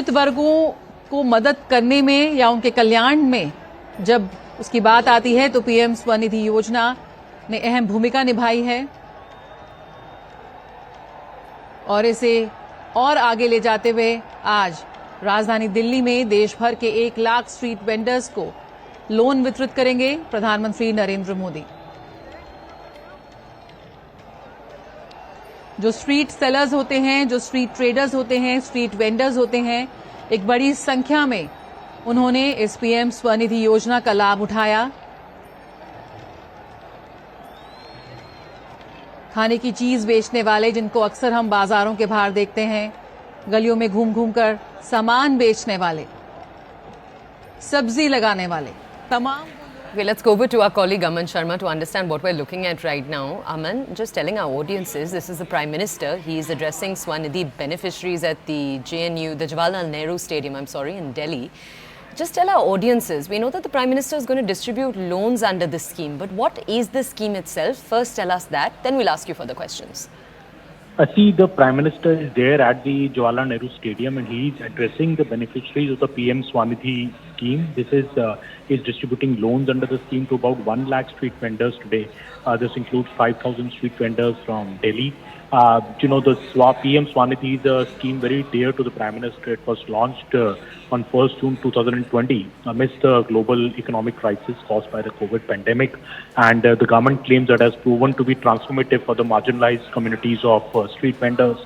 वंचित वर्गों को मदद करने में या उनके कल्याण में जब उसकी बात आती है तो पीएम स्वनिधि योजना ने अहम भूमिका निभाई है और इसे और आगे ले जाते हुए आज राजधानी दिल्ली में देश भर के 1 लाख स्ट्रीट वेंडर्स को लोन वितरित करेंगे प्रधानमंत्री नरेंद्र मोदी। जो स्ट्रीट सेलर्स होते हैं, जो स्ट्रीट ट्रेडर्स होते हैं, स्ट्रीट वेंडर्स होते हैं, एक बड़ी संख्या में उन्होंने इस पीएम स्वनिधि योजना का लाभ उठाया। खाने की चीज बेचने वाले, जिनको अक्सर हम बाजारों के बाहर देखते हैं, गलियों में घूम घूम कर सामान बेचने वाले, सब्जी लगाने वाले, तमाम। Okay, let's go over to our colleague Aman Sharma to understand what we're looking at right now. Aman, just telling our audiences, this is the Prime Minister. He is addressing Swanidhi beneficiaries at the JNU, the JLN Stadium, in Delhi. Just tell our audiences, we know that the Prime Minister is going to distribute loans under this scheme, but what is the scheme itself? First tell us that, then we'll ask you further questions. See, the Prime Minister is there at the JLN Stadium and he is addressing the beneficiaries of the PM SVANidhi scheme. This is distributing loans under the scheme to about 1 lakh street vendors today. This includes 5,000 street vendors from Delhi. The PM SVANidhi is a scheme very dear to the Prime Minister. It was launched on 1st June 2020 amidst the global economic crisis caused by the COVID pandemic. And the government claims that has proven to be transformative for the marginalized communities of street vendors.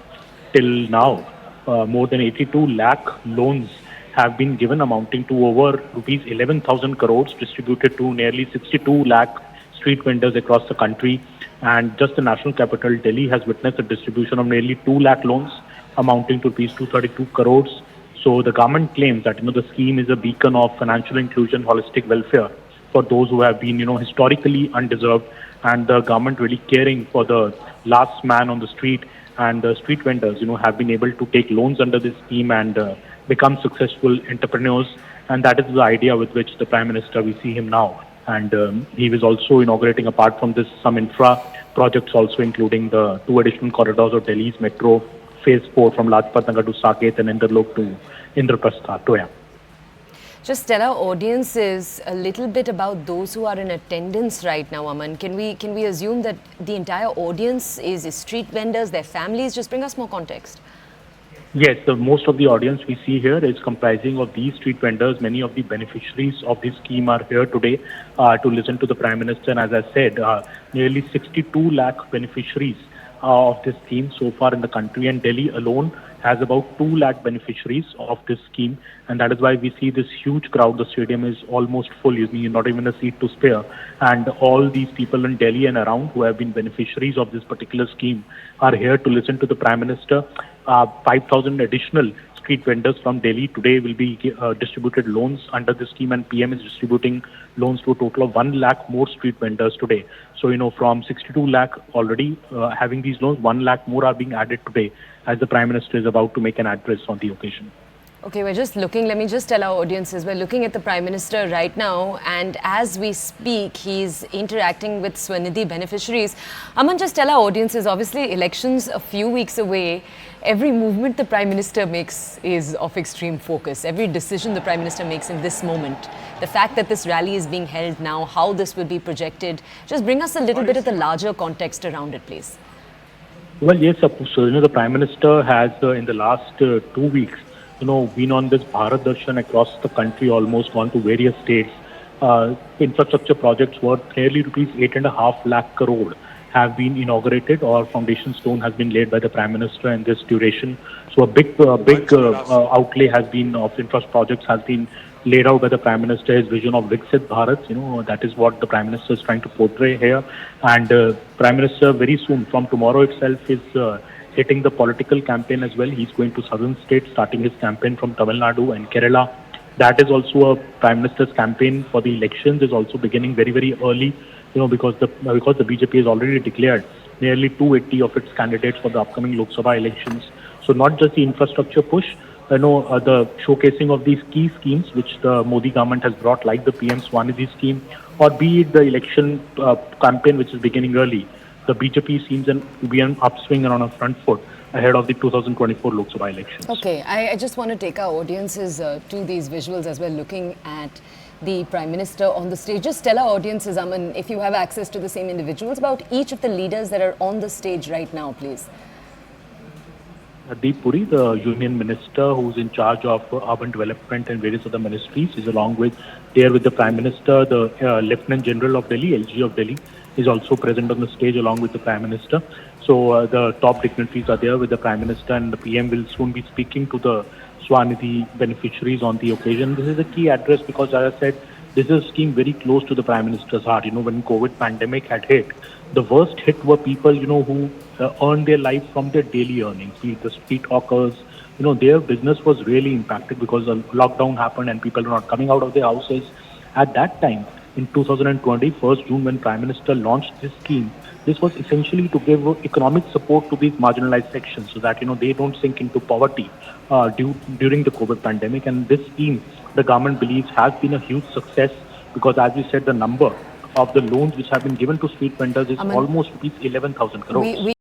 Till now, more than 82 lakh loans have been given, amounting to over rupees 11,000 crores, distributed to nearly 62 lakh street vendors across the country. And just the national capital, Delhi, has witnessed a distribution of nearly 2 lakh loans, amounting to rupees 232 crores. So the government claims that the scheme is a beacon of financial inclusion, holistic welfare for those who have been historically undeserved, and the government really caring for the last man on the street. And the street vendors have been able to take loans under this scheme and become successful entrepreneurs. And that is the idea with which the Prime Minister, we see him now. And he was also inaugurating, apart from this, some infra projects also, including the 2 additional corridors of Delhi's metro, phase 4 from Lajpat Nagar to Saket and Indralok to Indraprastha. To Just tell our audiences a little bit about those who are in attendance right now, Aman. Can we assume that the entire audience is street vendors, their families? Just bring us more context. Yes, most of the audience we see here is comprising of these street vendors. Many of the beneficiaries of this scheme are here today to listen to the Prime Minister. And as I said, nearly 62 lakh beneficiaries of this scheme so far in the country, and Delhi alone has about 2 lakh beneficiaries of this scheme. And that is why we see this huge crowd. The stadium is almost full, not even a seat to spare. And all these people in Delhi and around who have been beneficiaries of this particular scheme are here to listen to the Prime Minister. 5,000 additional street vendors from Delhi today will be distributed loans under the scheme, and PM is distributing loans to a total of 1 lakh more street vendors today. So, from 62 lakh already having these loans, 1 lakh more are being added today as the Prime Minister is about to make an address on the occasion. Okay, we're just looking, let me just tell our audiences, we're looking at the Prime Minister right now, and as we speak, he's interacting with Swanidhi beneficiaries. Aman, just tell our audiences, obviously elections a few weeks away, every movement the Prime Minister makes is of extreme focus. Every decision the Prime Minister makes in this moment, the fact that this rally is being held now, how this will be projected, just bring us a little bit of the larger context around it, please. Well, yes, so, the Prime Minister has in the last 2 weeks, been on this Bharat Darshan across the country, almost gone to various states. Infrastructure projects worth nearly rupees 8.5 lakh crore have been inaugurated, or foundation stone has been laid by the Prime Minister in this duration. So a big outlay has been of infrastructure projects has been laid out by the Prime Minister. His vision of Viksit Bharat, that is what the Prime Minister is trying to portray here. And Prime Minister very soon, from tomorrow itself, is hitting the political campaign as well. He's going to southern states, starting his campaign from Tamil Nadu and Kerala. That is also a Prime Minister's campaign for the elections is also beginning very, very early, because the BJP has already declared nearly 280 of its candidates for the upcoming Lok Sabha elections. So not just the infrastructure push, the showcasing of these key schemes which the Modi government has brought, like the PM SVANidhi scheme, or be it the election campaign which is beginning early. The BJP seems to be an upswing and on a front foot ahead of the 2024 Lok Sabha elections. Okay, I just want to take our audiences to these visuals as we're looking at the Prime Minister on the stage. Just tell our audiences, Aman, if you have access to the same individuals, about each of the leaders that are on the stage right now, please. Deep Puri, the Union Minister who's in charge of urban development and various other ministries, is along with the Prime Minister. The Lieutenant General of Delhi, LG of Delhi, is also present on the stage along with the Prime Minister. So the top dignitaries are there with the Prime Minister, and the PM will soon be speaking to the SVANidhi beneficiaries on the occasion. This is a key address because, as I said, this is a scheme very close to the Prime Minister's heart. When COVID pandemic had hit, the worst hit were people, who earned their life from their daily earnings, be it the street hawkers. Their business was really impacted because the lockdown happened and people were not coming out of their houses. At that time, in 2020, 1st June, when Prime Minister launched this scheme, this was essentially to give economic support to these marginalized sections so that, they don't sink into poverty during the COVID pandemic. And this scheme, the government believes, has been a huge success because, as we said, the number of the loans which have been given to street vendors is almost rupees 11,000 crores.